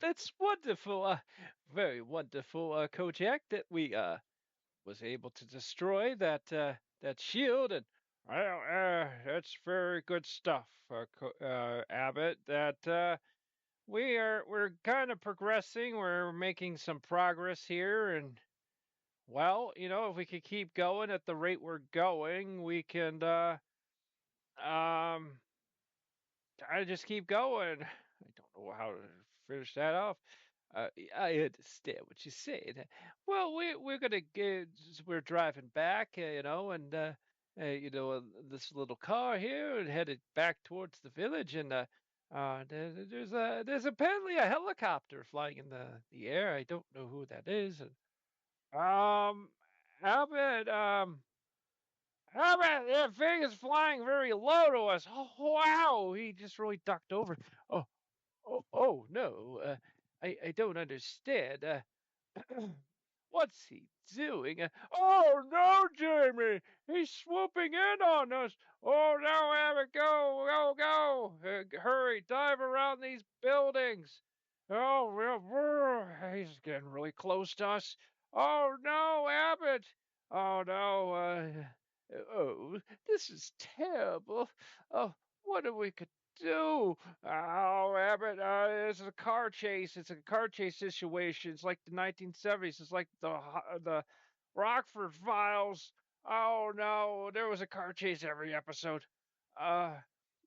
That's wonderful. Very wonderful, Kojak, that we was able to destroy that shield. And well, that's very good stuff, Abbott. That we're kind of progressing. We're making some progress here, and well, if we could keep going at the rate we're going, we can um I just keep going. I don't know how to finish that off. I understand what you're saying. Well, we're gonna get. We're driving back, and this little car here, and headed back towards the village, and there's apparently a helicopter flying in the air. I don't know who that is. And um, Albert, Albert, that thing is flying very low to us. Oh, wow! He just really ducked over. Oh, oh no, I don't understand. What's he doing? Oh no, Jamie! He's swooping in on us! Oh no, Abbott, go, go, go! Hurry, dive around these buildings! Oh, he's getting really close to us. Oh no, Abbott! Oh no, oh, this is terrible. Oh, what are we could do? Oh, Abbott, it's a car chase. It's a car chase situation. It's like the 1970s. It's like the Rockford Files. Oh no, there was a car chase every episode. Uh,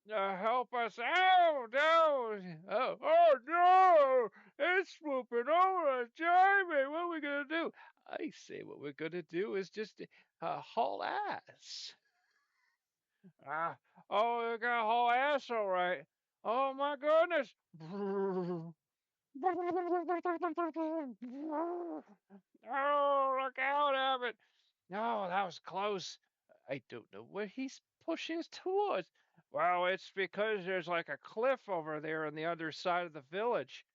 help us! Oh no! Oh no! It's swooping over us, Jamie. What are we gonna do? I say what we're gonna do is just haul ass. Ah, oh, you got a whole ass, all right. Oh my goodness. Oh, look out, Abbott. No, that was close. I don't know where he's pushing us towards. Well, it's because there's like a cliff over there on the other side of the village.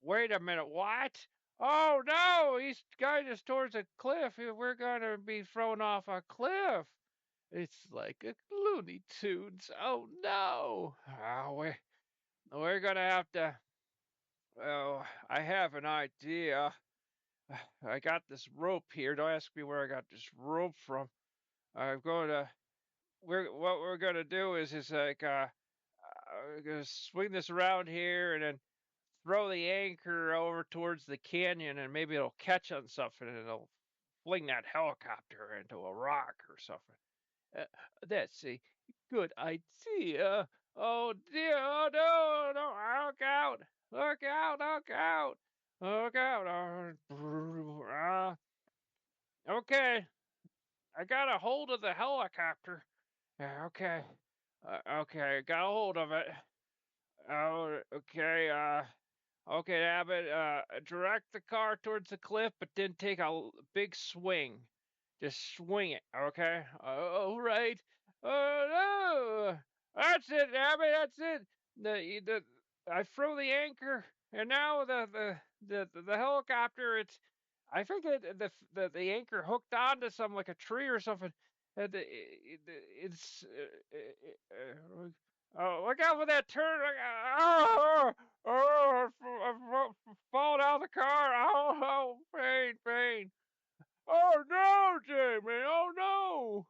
Wait a minute, what? Oh no, he's guiding us towards a cliff. We're gonna be thrown off a cliff. It's like a Looney Tunes. Oh no. Oh, we're gonna have to. Oh, I have an idea. I got this rope here. Don't ask me where I got this rope from. I'm going to. What we're gonna do is like we're gonna swing this around here and then throw the anchor over towards the canyon and maybe it'll catch on something and it'll fling that helicopter into a rock or something. Uh, that's a good idea. Oh dear, oh no, no, look out, look out, look out, look out. Okay, I got a hold of the helicopter. Okay, okay, got a hold of it. Oh, okay, okay, Abbott, direct the car towards the cliff, but then take a big swing. Just swing it, okay? All right. Oh no! That's it, Abby. That's it. The I throw the anchor, and now the helicopter. I think the anchor hooked onto some like a tree or something. And it's oh, look out for that turn! Oh, I'm falling out of the car! Oh, pain, pain! Oh no, Jamie! Oh no!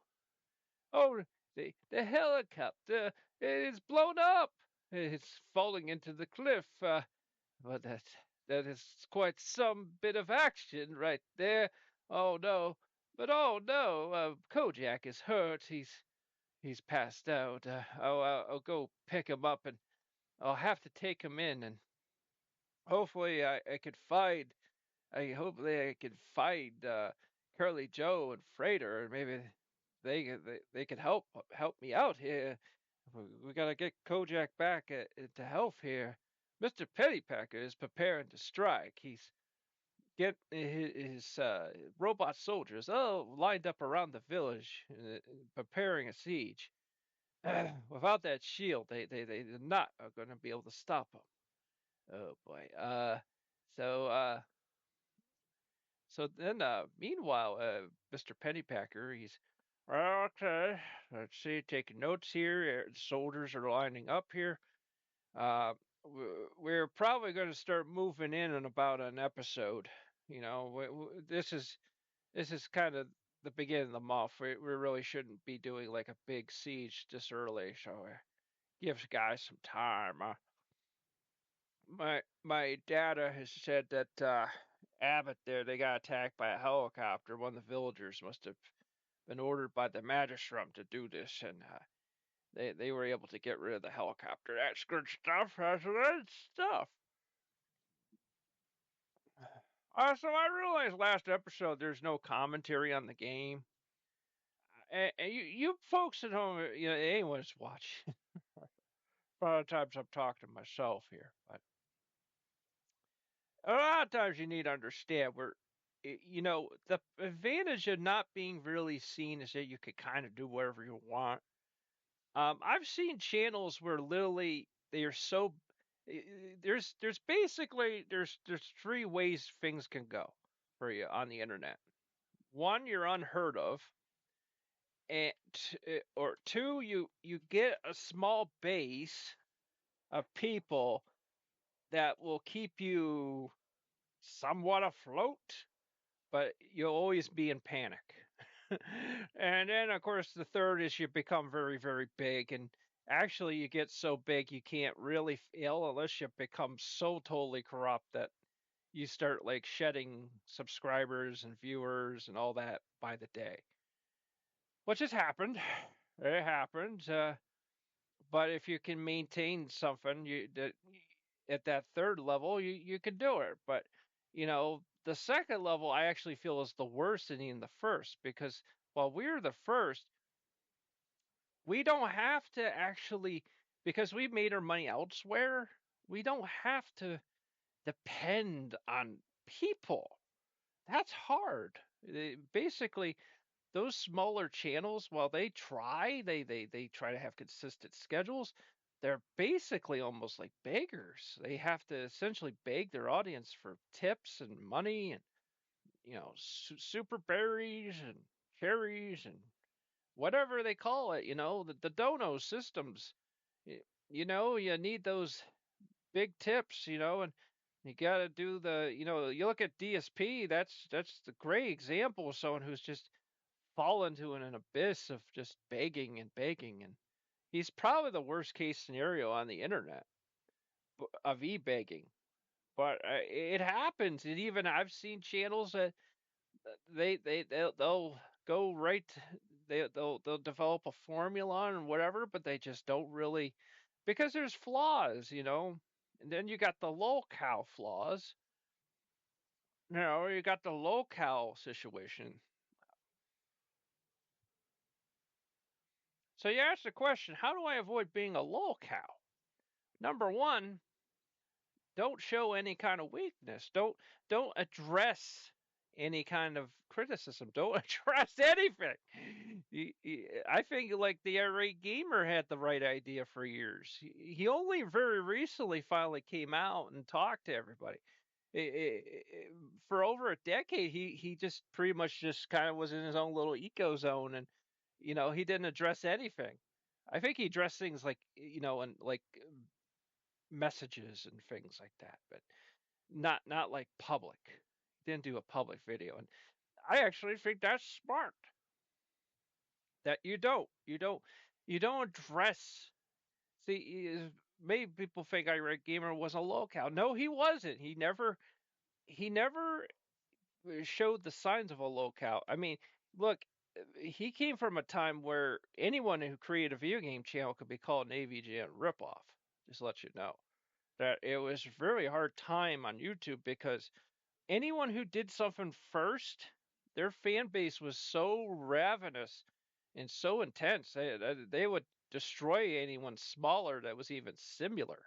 Oh, the helicopter is blown up. It's falling into the cliff. But that is quite some bit of action right there. Oh no! But oh no! Kojak is hurt. He's passed out. I'll go pick him up and I'll have to take him in and hopefully I could find. Hopefully I could find Curly Joe and Freighter, and maybe they could help me out here. We gotta get Kojak back into health here. Mister Pennypacker is preparing to strike. He's get his robot soldiers all lined up around the village, preparing a siege. Without that shield, they're not going to be able to stop him. Oh boy. So So then, meanwhile, Mr. Pennypacker, he's okay. Let's see, taking notes here. The soldiers are lining up here. Uh, we're probably going to start moving in about an episode. You know, this is kind of the beginning of the month. We really shouldn't be doing like a big siege this early, so it gives guys some time. My data has said that Abbott there they got attacked by a helicopter. One of the villagers must have been ordered by the magistrate to do this, and they were able to get rid of the helicopter. That's good stuff. That's good stuff. So I realized last episode there's no commentary on the game. And you folks at home, anyone's watching. A lot of times I'm talking to myself here, but a lot of times you need to understand where, the advantage of not being really seen is that you could kind of do whatever you want. I've seen channels where literally they are so there's basically there's three ways things can go for you on the internet. One, you're unheard of, and or two, you get a small base of people that will keep you somewhat afloat, but you'll always be in panic. And then, of course, the third is you become very, very big. And actually, you get so big you can't really fail unless you become so totally corrupt that you start like shedding subscribers and viewers and all that by the day, which has happened. It happens. But if you can maintain something, at that third level, you can do it. But the second level, I actually feel is the worst than even the first because while we're the first, we don't have to actually because we've made our money elsewhere. We don't have to depend on people. That's hard. Basically, those smaller channels, while they try to have consistent schedules, they're basically almost like beggars. They have to essentially beg their audience for tips and money and super berries and cherries and whatever they call it. The dono systems. You need those big tips. And you got to do you look at DSP. That's the great example of someone who's just fall into an abyss of just begging and begging. And he's probably the worst case scenario on the internet of e-begging. But it happens. And even I've seen channels that they'll go right. They'll develop a formula and whatever, but they just don't really because there's flaws. And then you got the locale flaws. You got the locale situation. So you ask the question, how do I avoid being a locale? Number one, don't show any kind of weakness. Don't address any kind of criticism. Don't address anything. I think like the irate gamer had the right idea for years. He only very recently finally came out and talked to everybody. For over a decade, he just pretty much just kind of was in his own little eco zone, and he didn't address anything. I think he addressed things like and like messages and things like that, but not like public. Didn't do a public video, and I actually think that's smart. That you don't address. See, maybe people think Irate Gamer was a locale. No, he wasn't. He never showed the signs of a locale. I mean, look, he came from a time where anyone who created a video game channel could be called an AVGN ripoff. Just to let you know that it was a very hard time on YouTube because anyone who did something first, their fan base was so ravenous and so intense they would destroy anyone smaller that was even similar.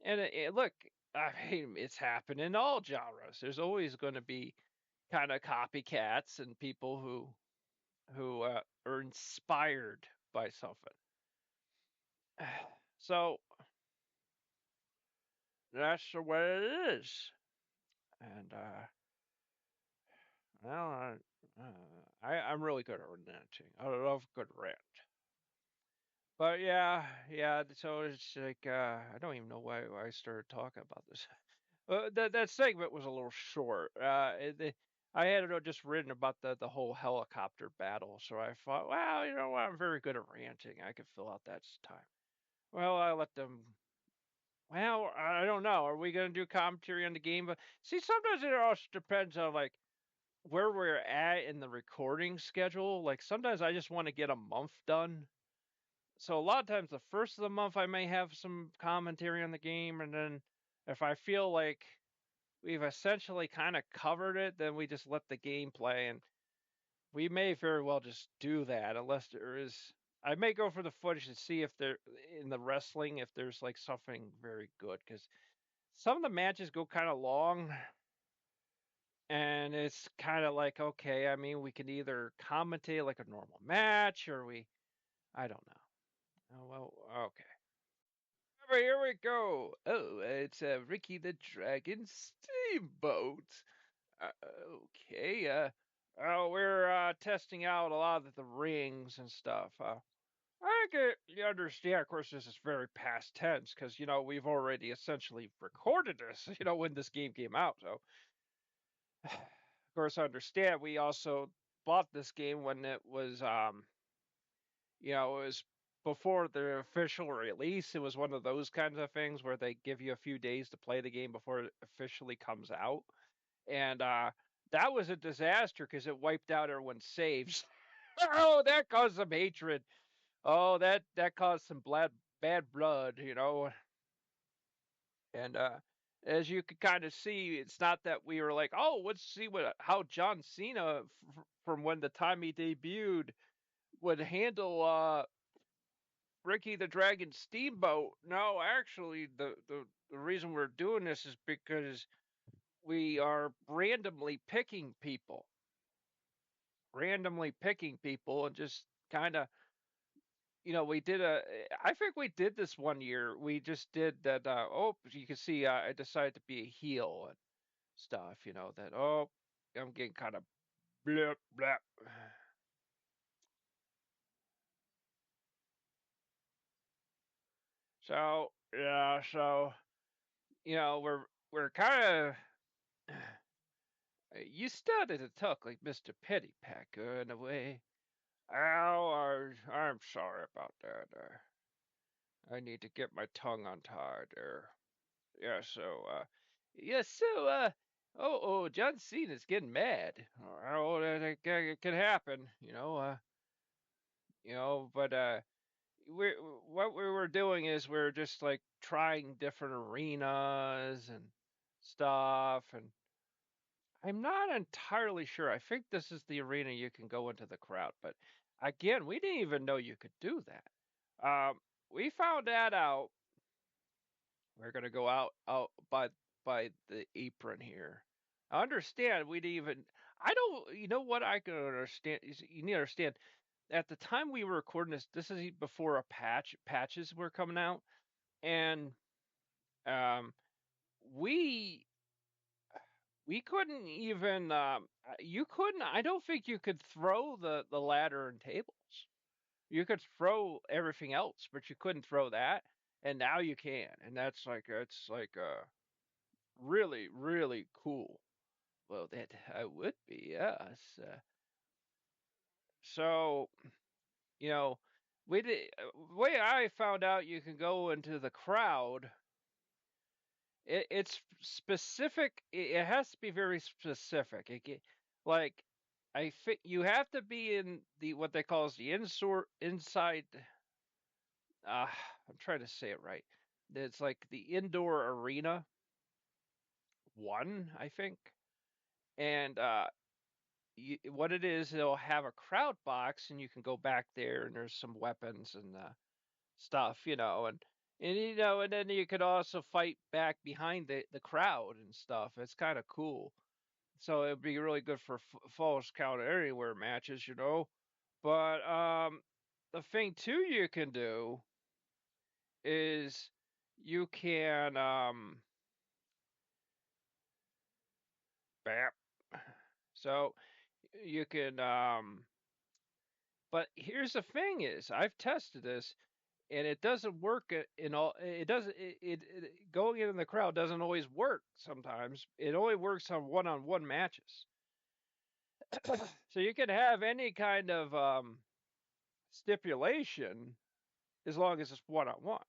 And look, I mean, it's happened in all genres. There's always going to be kind of copycats and people who are inspired by something. So that's the way it is. And I'm really good at ranting. I love good rant. But yeah. So it's like I don't even know why I started talking about this. That segment was a little short. I had it just written about the whole helicopter battle, so I thought, well, you know what, I'm very good at ranting. I could fill out that time. Well, I let them. Well, I don't know. Are we going to do commentary on the game? But see, sometimes it also depends on like where we're at in the recording schedule. Like sometimes I just want to get a month done. So a lot of times the first of the month I may have some commentary on the game, and then if I feel like we've essentially kind of covered it, then we just let the game play, and we may very well just do that unless there is. I may go for the footage and see if there in the wrestling if there's like something very good because some of the matches go kind of long, and it's kind of like okay. I mean, we can either commentate like a normal match or I don't know. Oh well, okay. But here we go. Oh, it's Ricky the Dragon Steamboat. Okay. Oh, we're testing out a lot of the rings and stuff. I get you understand. Of course, this is very past tense because we've already essentially recorded this. When this game came out. So, of course, I understand. We also bought this game when it was it was before the official release. It was one of those kinds of things where they give you a few days to play the game before it officially comes out. And that was a disaster because it wiped out everyone's saves. Oh, that caused some hatred. Oh, that caused some bad blood. And as you could kind of see, it's not that we were like, oh, let's see how John Cena from when the time he debuted would handle Ricky the Dragon Steamboat. No, actually, the reason we're doing this is because we are randomly picking people, and just kind of, we did I think we did this one year. We just did that. Oh, you can see, I decided to be a heel and stuff. That, oh, I'm getting kind of blip blap. So yeah, so we're kind of. You started to talk like Mr. Pettypacker in a way. Oh, I'm sorry about that. I need to get my tongue untied there. Yeah, so, John Cena's getting mad. Oh, that could happen, but, what we were doing is we're just like trying different arenas and stuff, and I'm not entirely sure. I think this is the arena you can go into the crowd, but again, we didn't even know you could do that. Um, we found that out. We're gonna go out by the apron here. I understand we'd even. I don't. You know what I can understand is you need to understand. At the time we were recording this, this is before patches were coming out, and um, we we couldn't even you couldn't. I don't think you could throw the ladder and tables. You could throw everything else, but you couldn't throw that, and now you can, and that's like it's like really really cool. Well, that I would be, yes. So you know, we did. Way I found out you can go into the crowd. It's specific. It has to be very specific. Like I think you have to be in the what they call the inside. Uh, I'm trying to say it right. It's like the indoor arena one, I think. And what it is, it'll have a crowd box, and you can go back there, and there's some weapons and stuff, and then you could also fight back behind the crowd and stuff. It's kind of cool. So it'd be really good for falls count anywhere matches. But the thing too you can do is you can bap. So you can but here's the thing is I've tested this. and it doesn't work in all. It doesn't. Going in the crowd doesn't always work. Sometimes it only works on one-on-one matches. So you can have any kind of stipulation as long as it's one-on-one.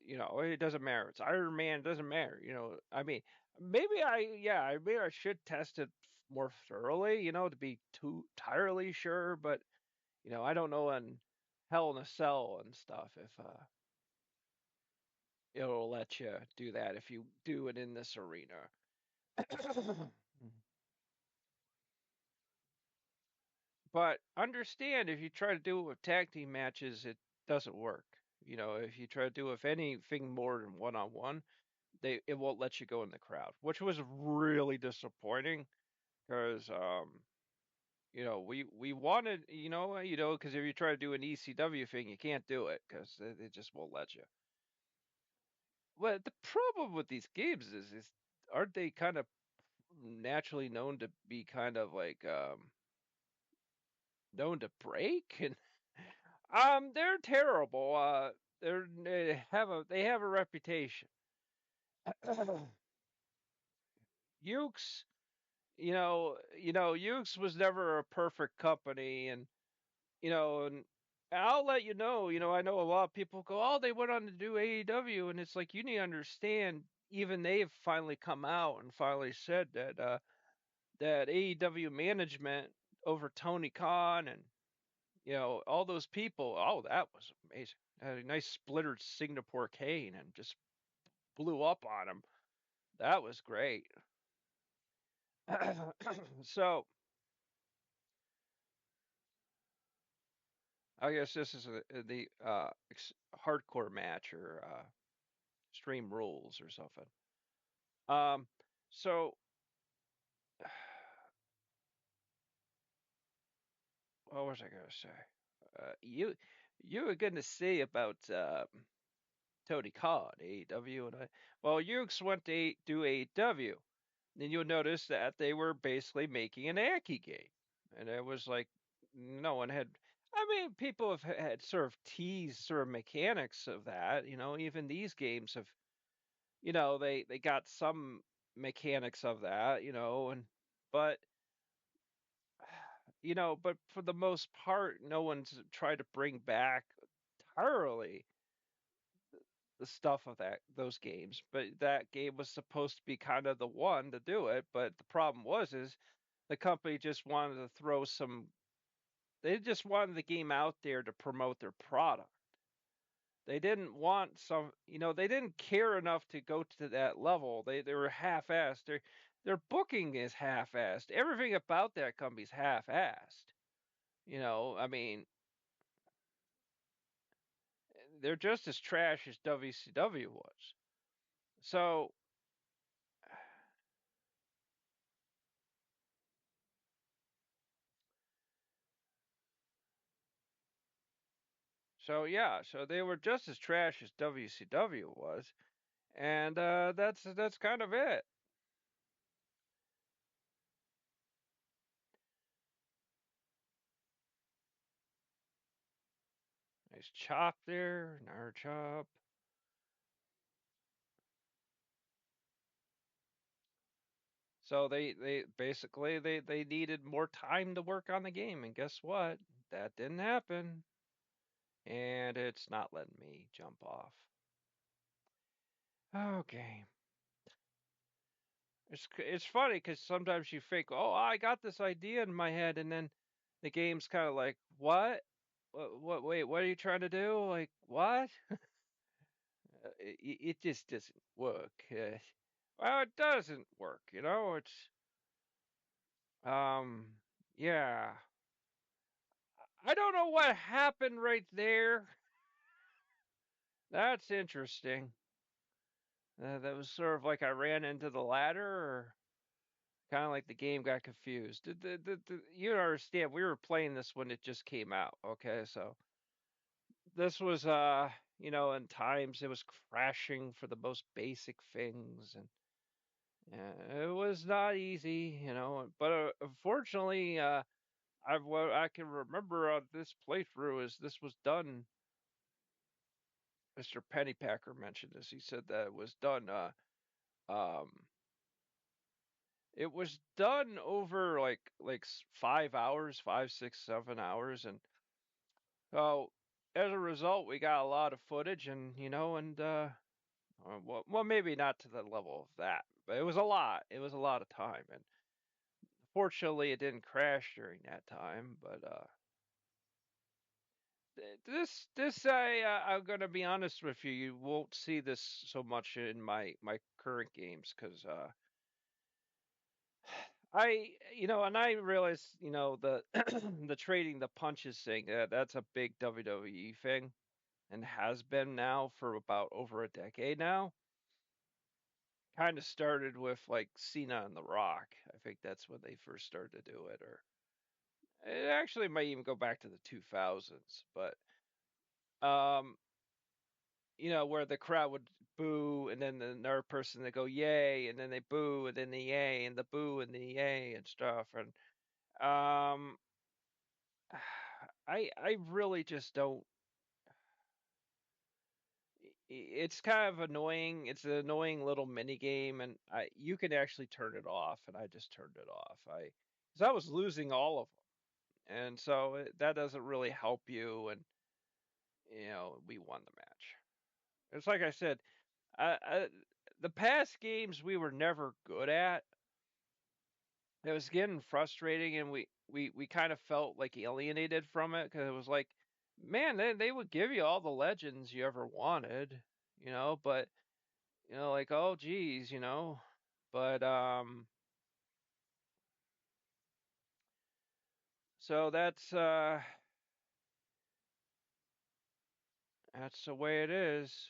It doesn't matter. It's Iron Man. It doesn't matter. I mean, maybe I should test it more thoroughly. To be too entirely sure. But I don't know on Hell in a Cell and stuff if it'll let you do that if you do it in this arena. But understand if you try to do it with tag team matches, it doesn't work. If you try to do it with anything more than one on one, it won't let you go in the crowd, which was really disappointing because we wanted because if you try to do an ECW thing, you can't do it because they just won't let you. Well, the problem with these games is aren't they kind of naturally known to be kind of like known to break and they're terrible. They have a reputation. Ukes, Ukes was never a perfect company, and I'll let I know a lot of people go, oh, they went on to do AEW, and it's like you need to understand. Even they've finally come out and finally said that AEW management over Tony Khan and all those people. Oh, that was amazing. Had a nice splitter Singapore cane and just blew up on him. That was great. So I guess this is the hardcore match or Extreme Rules or something. Um, so what was I gonna say? You were gonna say about Tony Khan, AEW, and Ukes went to do AEW. Then you'll notice that they were basically making an Aki game, and it was like no one had. I mean, people have had sort of teased sort of mechanics of that. Even these games have. They got some mechanics of that. And but but for the most part, no one's tried to bring back entirely the stuff of those games. But that game was supposed to be kind of the one to do it. But the problem is the company just wanted to throw some. They just wanted the game out there to promote their product. They didn't want they didn't care enough to go to that level. They were half-assed. Their booking is half-assed. Everything about that company is half-assed. I mean, they're just as trash as WCW was. So, so they were just as trash as WCW was, and that's kind of it. Nice chop there, another chop. So they basically they needed more time to work on the game, and guess what? That didn't happen, and it's not letting me jump off. Okay, it's funny because sometimes you think, oh, I got this idea in my head, and then the game's kind of like, what? What? Wait, what are you trying to do? Like what? It just doesn't work. Well, it doesn't work. It's um, yeah. I don't know what happened right there. That's interesting. That was sort of like I ran into the ladder, or kind of like the game got confused. You understand? We were playing this when it just came out. Okay, so this was in times it was crashing for the most basic things, and it was not easy, But unfortunately, what I can remember on this playthrough is this was done Mr. Pennypacker mentioned this. He said that it was done. Um, it was done over like 5 hours, 5, 6, 7 hours, and so as a result, we got a lot of footage, and well, maybe not to the level of that, but it was a lot. It was a lot of time, and fortunately, it didn't crash during that time. But I'm gonna be honest with you. You won't see this so much in my current games because and I realize the the trading the punches thing. That's a big WWE thing and has been now for about over a decade now. Kind of started with like Cena and The Rock. I think that's when they first started to do it, or it actually might even go back to the 2000s. But um, where the crowd would boo, and then another person they go yay, and then they boo, and then the yay, and the boo, and the yay, and stuff. And um, I really just don't. It's kind of annoying. It's an annoying little mini game, and you can actually turn it off, and I just turned it off. Because I was losing all of them, and so that doesn't really help you. And we won the match. It's like I said, the past games we were never good at. It was getting frustrating, and we kind of felt like alienated from it because it was like, man, they would give you all the legends you ever wanted, but like, oh geez, but so that's the way it is,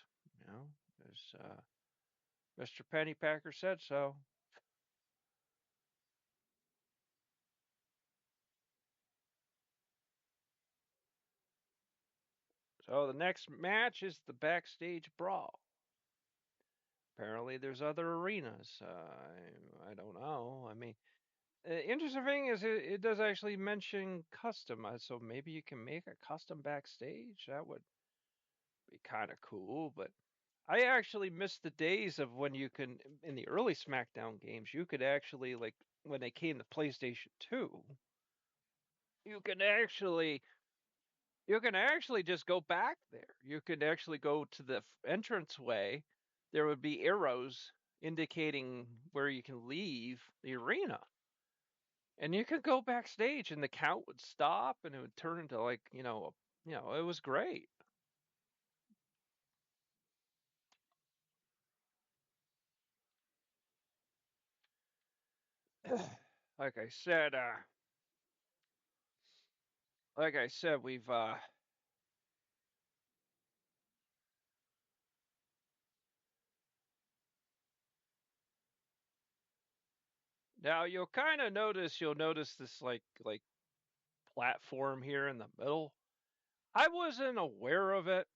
as Mr. Pennypacker said so. So the next match is the backstage brawl. Apparently, there's other arenas. I don't know. I mean, interesting thing is it does actually mention custom, so maybe you can make a custom backstage. That would be kind of cool. But I actually miss the days of when you can in the early SmackDown games you could actually like when they came to PlayStation 2, you can actually just go back there. You could actually go to the entrance way. There would be arrows indicating where you can leave the arena. And you could go backstage and the count would stop and it would turn into like, it was great. like I said, uh like I said, we've now you'll notice this like platform here in the middle. I wasn't aware of it,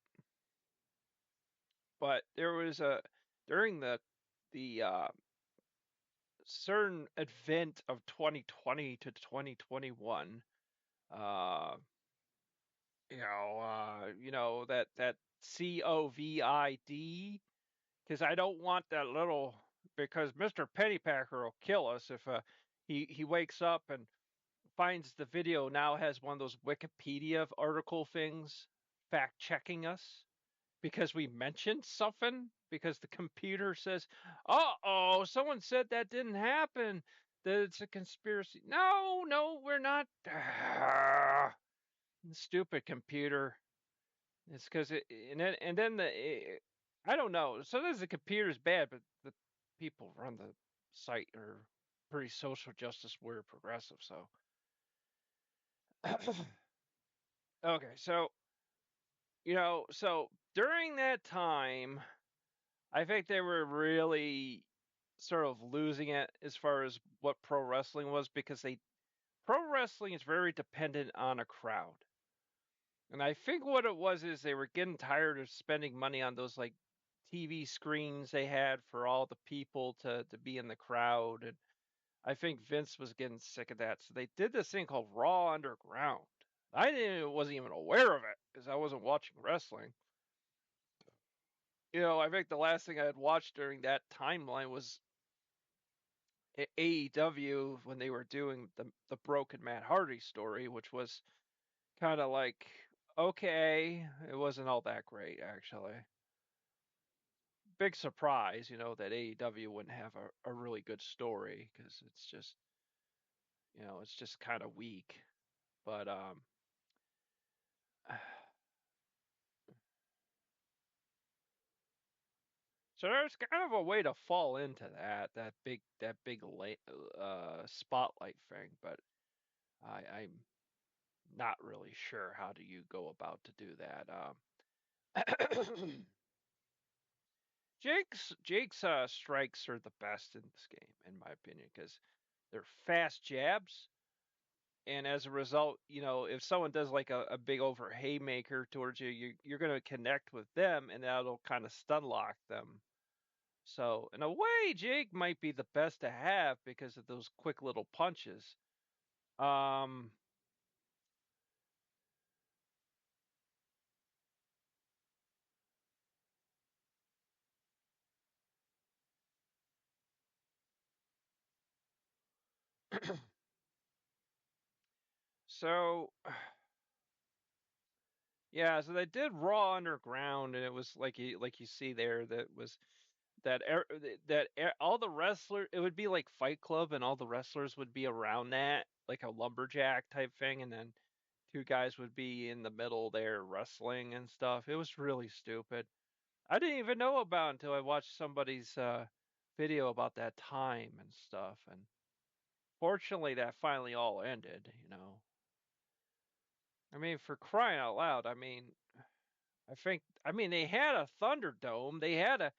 but there was a during the certain event of 2020 to 2021. Uh, that COVID, because I don't want that little because Mr. Pennypacker will kill us if he wakes up and finds the video now has one of those Wikipedia article things fact checking us because we mentioned something because the computer says, "Uh-oh, someone said that didn't happen. That it's a conspiracy." No, no, we're not. Stupid computer. It's because and then I don't know. Sometimes the computer's bad, but the people run the site are pretty social justice warrior progressive. So okay, so during that time, I think they were really sort of losing it as far as what pro wrestling was because pro wrestling is very dependent on a crowd. And I think what it was is they were getting tired of spending money on those like TV screens they had for all the people to be in the crowd. And I think Vince was getting sick of that. So they did this thing called Raw Underground. Wasn't even aware of it because I wasn't watching wrestling. I think the last thing I had watched during that timeline was AEW when they were doing the Broken Matt Hardy story, which was kind of like okay, it wasn't all that great actually. Big surprise, that AEW wouldn't have a really good story because it's just kind of weak. But so there's kind of a way to fall into that big spotlight thing, but I'm not really sure how do you go about to do that. Jake's strikes are the best in this game, in my opinion, because they're fast jabs, and as a result, if someone does like a big over haymaker towards you, you're going to connect with them, and that'll kind of stun lock them. So in a way, Jake might be the best to have because of those quick little punches. Um, so yeah, so they did Raw Underground, and it was like you see there that was all the wrestlers, it would be like Fight Club, and all the wrestlers would be around that, like a lumberjack type thing, and then two guys would be in the middle there wrestling and stuff. It was really stupid. I didn't even know about it until I watched somebody's video about that time and stuff, and fortunately that finally all ended. I mean, for crying out loud, I mean they had a Thunderdome, they had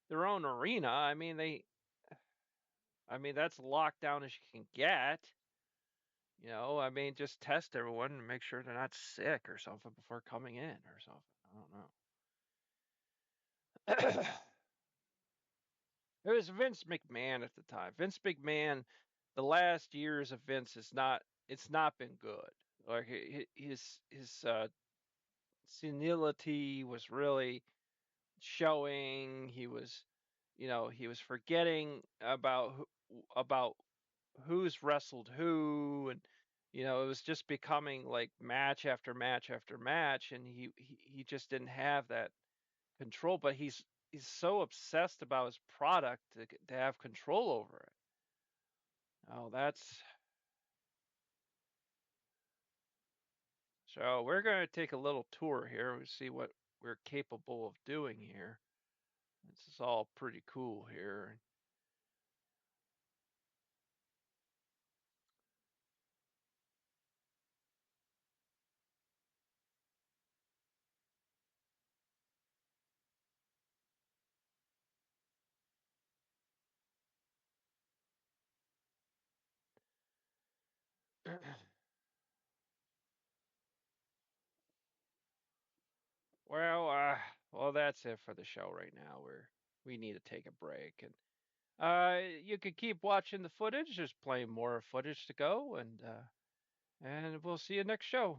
their own arena. I mean that's locked down as you can get. I mean just test everyone and make sure they're not sick or something before coming in or something. I don't know. It was Vince McMahon at the time. Vince McMahon, the last years of Vince it's not been good. Like his senility was really showing. He was forgetting about who's wrestled who, and it was just becoming like match after match after match, and he just didn't have that control. But he's so obsessed about his product to have control over it. Oh, that's so we're going to take a little tour here and see what we're capable of doing here. This is all pretty cool here. well, uh, well, that's it for the show right now. We need to take a break, and you could keep watching the footage. There's plenty more footage to go, and we'll see you next show.